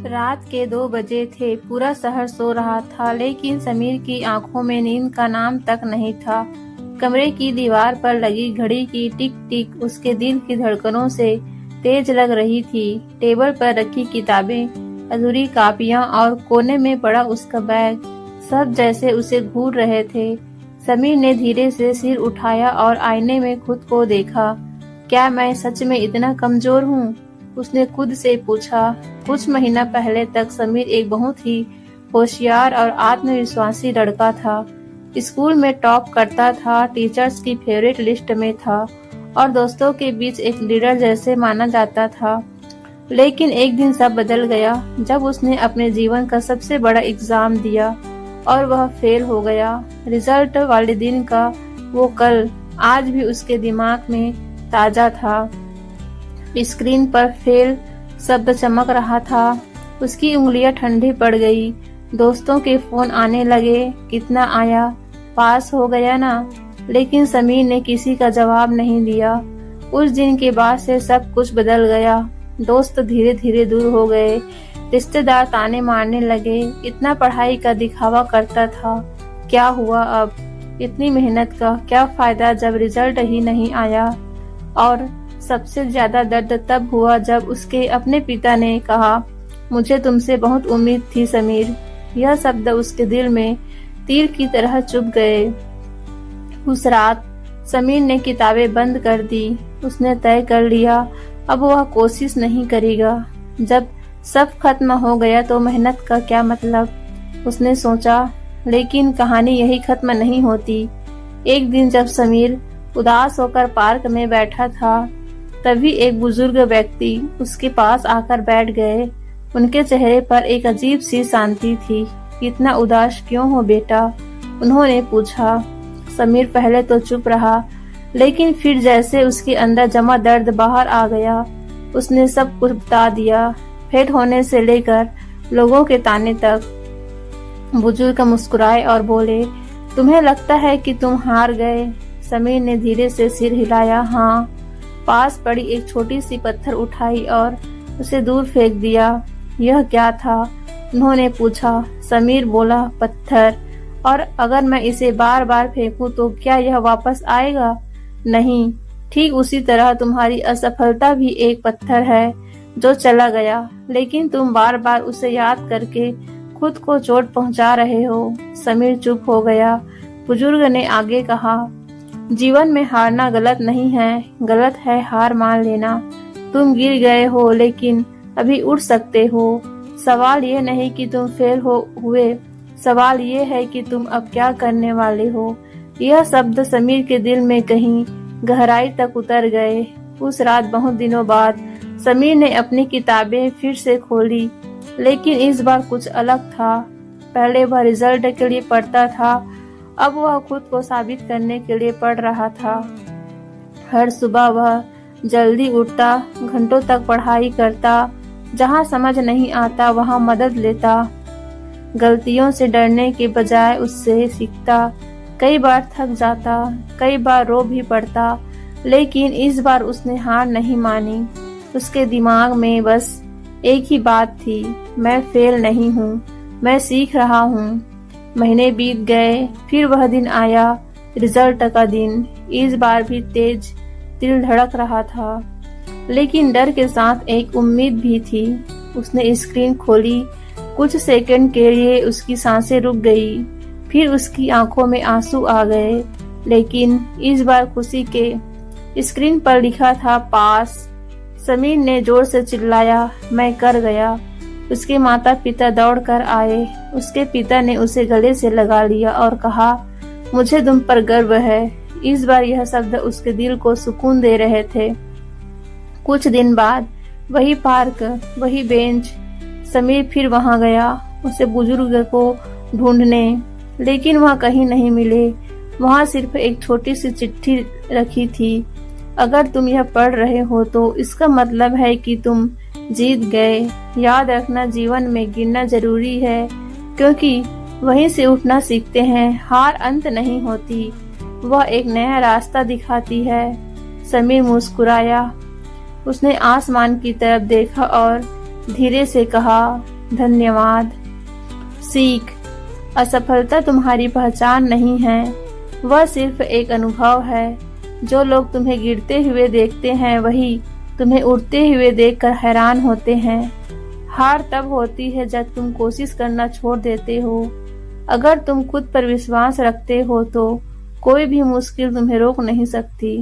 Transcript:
रात के 2 बजे थे। पूरा शहर सो रहा था, लेकिन समीर की आंखों में नींद का नाम तक नहीं था। कमरे की दीवार पर लगी घड़ी की टिक टिक उसके दिल की धड़कनों से तेज लग रही थी। टेबल पर रखी किताबें, अधूरी कापियां और कोने में पड़ा उसका बैग, सब जैसे उसे घूर रहे थे। समीर ने धीरे से सिर उठाया और आईने में खुद को देखा। क्या मैं सच में इतना कमजोर हूँ? उसने खुद से पूछा। कुछ महीना पहले तक समीर एक बहुत ही होशियार और आत्मविश्वासी लड़का था। स्कूल में टॉप करता था, टीचर्स की फेवरेट लिस्ट में था और दोस्तों के बीच एक लीडर जैसे माना जाता था। लेकिन एक दिन सब बदल गया जब उसने अपने जीवन का सबसे बड़ा एग्जाम दिया और वह फेल हो गया। रिजल्ट वाले दिन का वो कल आज भी उसके दिमाग में ताजा था। स्क्रीन पर फेल शब्द चमक रहा था। उसकी उंगलियां ठंडी पड़ गई। दोस्तों के फोन आने लगे। कितना आया? पास हो गया ना? लेकिन समीर ने किसी का जवाब नहीं दिया। उस दिन के बाद से सब कुछ बदल गया। दोस्त धीरे धीरे दूर हो गए। रिश्तेदार ताने मारने लगे। इतना पढ़ाई का दिखावा करता था, क्या हुआ अब? इतनी मेहनत का क्या फायदा जब रिजल्ट ही नहीं आया? और सबसे ज्यादा दर्द तब हुआ जब उसके अपने पिता ने कहा, मुझे तुमसे बहुत उम्मीद थी समीर। यह शब्द उसके दिल में तीर की तरह चुभ गए। उस रात समीर ने किताबें बंद कर दी। उसने तय कर लिया, अब वह कोशिश नहीं करेगा। जब सब खत्म हो गया तो मेहनत का क्या मतलब, उसने सोचा। लेकिन कहानी यही खत्म नहीं होती। एक दिन जब समीर उदास होकर पार्क में बैठा था, तभी एक बुजुर्ग व्यक्ति उसके पास आकर बैठ गए। उनके चेहरे पर एक अजीब सी शांति थी। इतना उदास क्यों हो बेटा? उन्होंने पूछा। समीर पहले तो चुप रहा, लेकिन फिर जैसे उसके अंदर जमा दर्द बाहर आ गया। उसने सब कुछ बता दिया, फेल होने से लेकर लोगों के ताने तक। बुजुर्ग मुस्कुराए और बोले, तुम्हें लगता है कि तुम हार गए? समीर ने धीरे से सिर हिलाया। हाँ। पास पड़ी एक छोटी सी पत्थर उठाई और उसे दूर फेंक दिया। यह क्या था? उन्होंने पूछा। समीर बोला, पत्थर। और अगर मैं इसे बार बार फेंकूं तो क्या यह वापस आएगा? नहीं। ठीक उसी तरह तुम्हारी असफलता भी एक पत्थर है जो चला गया, लेकिन तुम बार बार उसे याद करके खुद को चोट पहुंचा रहे हो। समीर चुप हो गया। बुजुर्ग ने आगे कहा, जीवन में हारना गलत नहीं है, गलत है हार मान लेना। तुम गिर गए हो लेकिन अभी उठ सकते हो। सवाल ये नहीं कि तुम फेल हुए, सवाल ये है कि तुम अब क्या करने वाले हो। यह शब्द समीर के दिल में कहीं गहराई तक उतर गए। उस रात बहुत दिनों बाद समीर ने अपनी किताबें फिर से खोली, लेकिन इस बार कुछ अलग था। पहले वह रिजल्ट के लिए पढ़ता था, अब वह खुद को साबित करने के लिए पढ़ रहा था। हर सुबह वह जल्दी उठता, घंटों तक पढ़ाई करता, जहाँ समझ नहीं आता वहाँ मदद लेता। गलतियों से डरने के बजाय उससे सीखता। कई बार थक जाता, कई बार रो भी पड़ता, लेकिन इस बार उसने हार नहीं मानी। उसके दिमाग में बस एक ही बात थी, मैं फेल नहीं हूँ, मैं सीख रहा हूँ। महीने बीत गए, फिर वह दिन आया, रिजल्ट का दिन। इस बार भी तेज दिल धड़क रहा था, लेकिन डर के साथ एक उम्मीद भी थी। उसने स्क्रीन खोली। कुछ सेकंड के लिए उसकी सांसें रुक गई, फिर उसकी आंखों में आंसू आ गए, लेकिन इस बार खुशी के। स्क्रीन पर लिखा था पास। समीर ने जोर से चिल्लाया, मैं कर गया। उसके माता पिता दौड़ कर आए। उसके पिता ने उसे गले से लगा लिया और कहा, मुझे तुम पर गर्व है। इस बार यह शब्द उसके दिल को सुकून दे रहे थे। कुछ दिन बाद वही पार्क, वही बेंच। समीर फिर वहां गया, उसे बुजुर्ग को ढूंढने, लेकिन वहां कहीं नहीं मिले। वहां सिर्फ एक छोटी सी चिट्ठी रखी थी, अगर तुम यह पढ़ रहे हो तो इसका मतलब है कि तुम जीत गए। याद रखना, जीवन में गिरना जरूरी है, क्योंकि वहीं से उठना सीखते हैं। हार अंत नहीं होती, वह एक नया रास्ता दिखाती है। समीर मुस्कुराया। उसने आसमान की तरफ देखा और धीरे से कहा, धन्यवाद। सीख। असफलता तुम्हारी पहचान नहीं है, वह सिर्फ एक अनुभव है। जो लोग तुम्हें गिरते हुए देखते हैं वही तुम्हें उड़ते हुए देखकर हैरान होते हैं। हार तब होती है जब तुम कोशिश करना छोड़ देते हो। अगर तुम खुद पर विश्वास रखते हो तो कोई भी मुश्किल तुम्हें रोक नहीं सकती।